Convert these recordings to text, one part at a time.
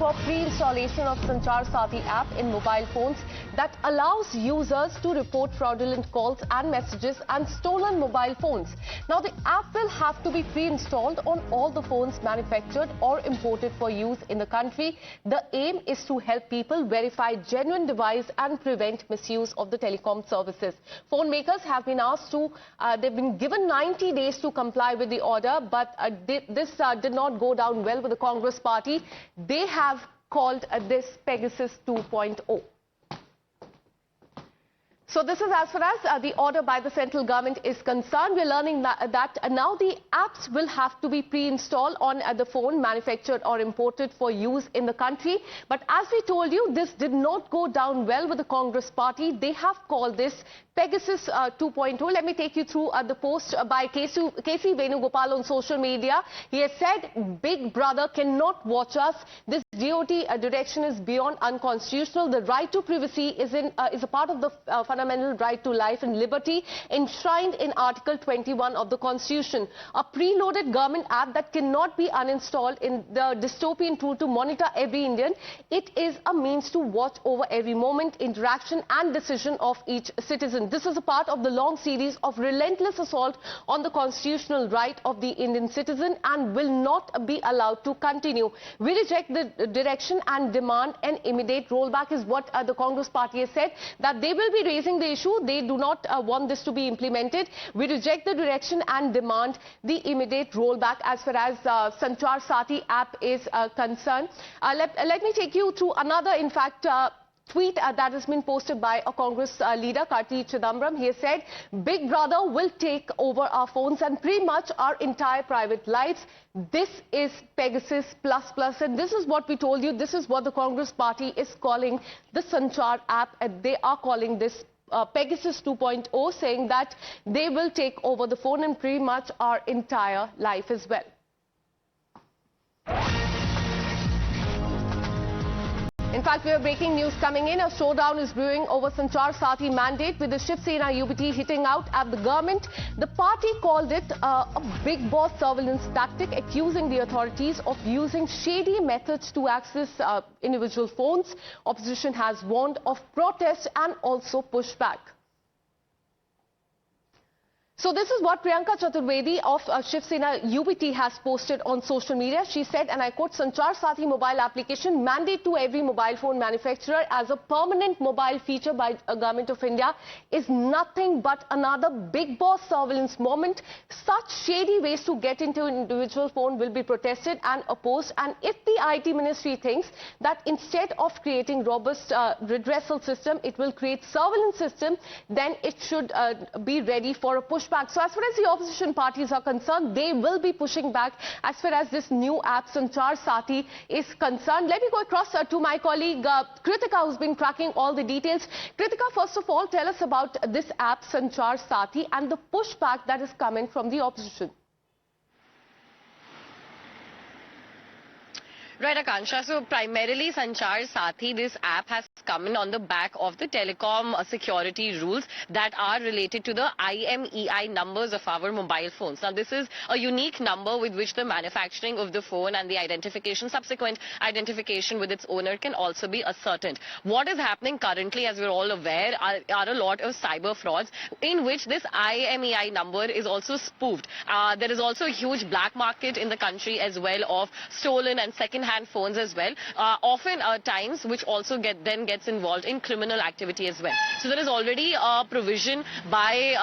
for pre-installation of Sanchar Saathi app in mobile phones that allows users to report fraudulent calls and messages and stolen mobile phones. Now, the app will have to be pre-installed on all the phones manufactured or imported for use in the country. The aim is to help people verify genuine device and prevent misuse of the telecom services. Phone makers have been asked to, they've been given 90 days to comply with the order, but this did not go down well with the Congress party. They have called this Pegasus 2.0. So this is as far as the order by the central government is concerned. We're learning that now the apps will have to be pre-installed on the phone manufactured or imported for use in the country. But as we told you, this did not go down well with the Congress party. They have called this Pegasus 2.0. Let me take you through the post by KC Venugopal on social media. He has said, Big Brother cannot watch us. This DOT direction is beyond unconstitutional. The right to privacy is a part of the fundamental right to life and liberty enshrined in Article 21 of the Constitution. A preloaded government app that cannot be uninstalled in the dystopian tool to monitor every Indian. It is a means to watch over every moment, interaction and decision of each citizen. This is a part of the long series of relentless assault on the constitutional right of the Indian citizen and will not be allowed to continue. We reject the direction and demand an immediate rollback is what the Congress party has said, that they will be raising the issue. They do not want this to be implemented. We reject the direction and demand the immediate rollback as far as Sanchar Saathi app is concerned. Let me take you through another, in fact, tweet that has been posted by a Congress leader, Karti Chidambaram. He has said, Big Brother will take over our phones and pretty much our entire private lives. This is Pegasus plus plus, and this is what we told you. This is what the Congress party is calling the Sanchar app. They are calling this Pegasus 2.0, saying that they will take over the phone and pretty much our entire life as well. In fact, we have breaking news coming in. A showdown is brewing over Sanchar Saathi mandate with the Shiv Sena UBT hitting out at the government. The party called it a big boss surveillance tactic, accusing the authorities of using shady methods to access individual phones. Opposition has warned of protest and also pushback. So this is what Priyanka Chaturvedi of Shiv Sena UBT has posted on social media. She said, and I quote, Sanchar Saathi mobile application mandate to every mobile phone manufacturer as a permanent mobile feature by Government of India is nothing but another big boss surveillance moment. Such shady ways to get into an individual phone will be protested and opposed. And if the IT ministry thinks that instead of creating robust redressal system, it will create surveillance system, then it should be ready for a push. So as far as the opposition parties are concerned, they will be pushing back as far as this new app Sanchar Saathi is concerned. Let me go across to my colleague Kritika, who's been tracking all the details. Kritika, first of all, tell us about this app Sanchar Saathi and the pushback that is coming from the opposition. Right, Akansha. So primarily Sanchar Saathi, this app has come in on the back of the telecom security rules that are related to the IMEI numbers of our mobile phones. Now, this is a unique number with which the manufacturing of the phone and the identification, subsequent identification with its owner can also be ascertained. What is happening currently, as we're all aware, are a lot of cyber frauds in which this IMEI number is also spoofed. There is also a huge black market in the country as well of stolen and second-hand phones as well, often times which also gets involved in criminal activity as well. So there is already a provision by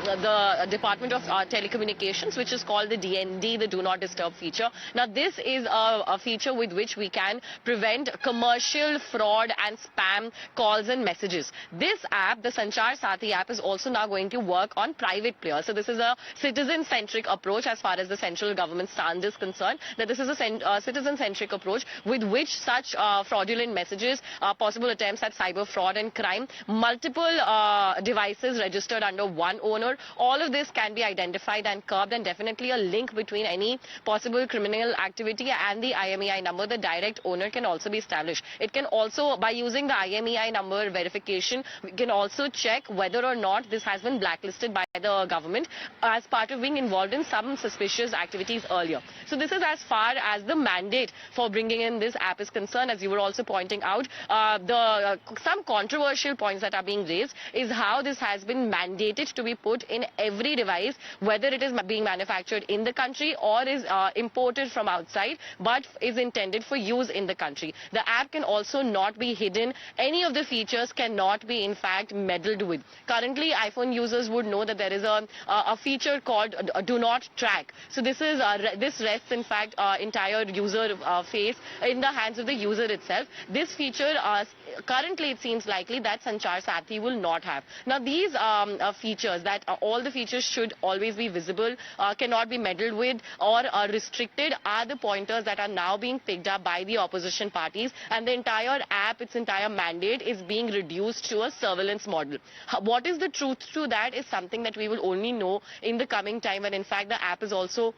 the Department of Telecommunications, which is called the DND, the Do Not Disturb feature. Now this is a feature with which we can prevent commercial fraud and spam calls and messages. This app, the Sanchar Saathi app, is also now going to work on private players. So this is a citizen-centric approach as far as the central government stand is concerned, that this is a citizen-centric approach with which such fraudulent messages, possible attempts at cyber fraud and crime, multiple devices registered under one owner, all of this can be identified and curbed, and definitely a link between any possible criminal activity and the IMEI number, the direct owner, can also be established. It can also, by using the IMEI number verification, we can also check whether or not this has been blacklisted by the government as part of being involved in some suspicious activities earlier. So this is as far as the mandate mandate for bringing in this app is concerned, as you were also pointing out, some controversial points that are being raised is how this has been mandated to be put in every device, whether it is being manufactured in the country or is imported from outside, but is intended for use in the country. The app can also not be hidden. Any of the features cannot be, in fact, meddled with. Currently, iPhone users would know that there is a feature called Do Not Track. So this rests, in fact, entire user face in the hands of the user itself. This feature, currently it seems likely that Sanchar Saathi will not have. Now these features, that all the features should always be visible, cannot be meddled with or restricted, are the pointers that are now being picked up by the opposition parties, and the entire app, its entire mandate is being reduced to a surveillance model. What is the truth to that is something that we will only know in the coming time, and in fact the app is also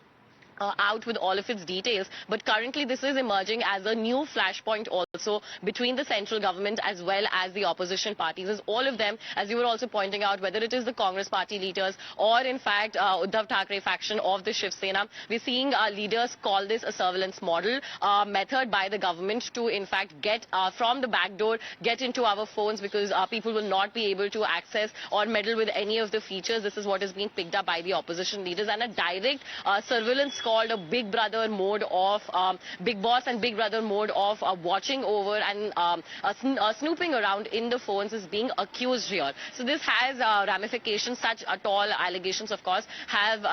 out with all of its details. But currently this is emerging as a new flashpoint also between the central government as well as the opposition parties, as all of them, as you were also pointing out, whether it is the Congress party leaders or in fact Uddhav Thackeray faction of the Shiv Sena, we're seeing leaders call this a surveillance model method by the government to in fact get from the back door, get into our phones, because people will not be able to access or meddle with any of the features. This is what is being picked up by the opposition leaders, and a direct surveillance called a Big Brother mode of Big Boss and Big Brother mode of watching over and snooping around in the phones is being accused here. So this has ramifications. Such tall allegations, of course, have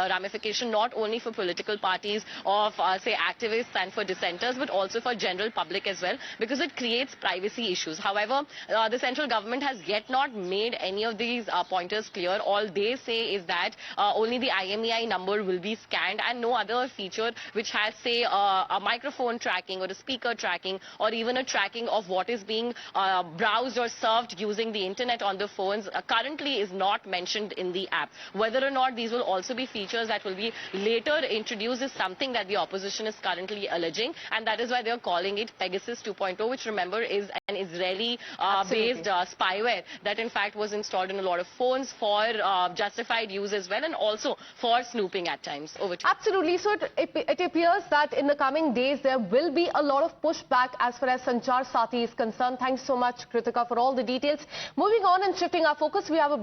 ramification not only for political parties of say activists and for dissenters, but also for general public as well, because it creates privacy issues. However, the central government has yet not made any of these pointers clear. All they say is that only the IMEI number will be scanned and no other feature which has, say, a microphone tracking or a speaker tracking or even a tracking of what is being browsed or surfed using the internet on the phones currently is not mentioned in the app. Whether or not these will also be features that will be later introduced is something that the opposition is currently alleging, and that is why they are calling it Pegasus 2.0, which, remember, is an Israeli-based spyware that in fact was installed in a lot of phones for justified use as well, and also for snooping at times. Over to you. Absolutely. So it appears that in the coming days there will be a lot of pushback as far as Sanchar Saathi is concerned. Thanks so much, Kritika, for all the details. Moving on and shifting our focus, we have a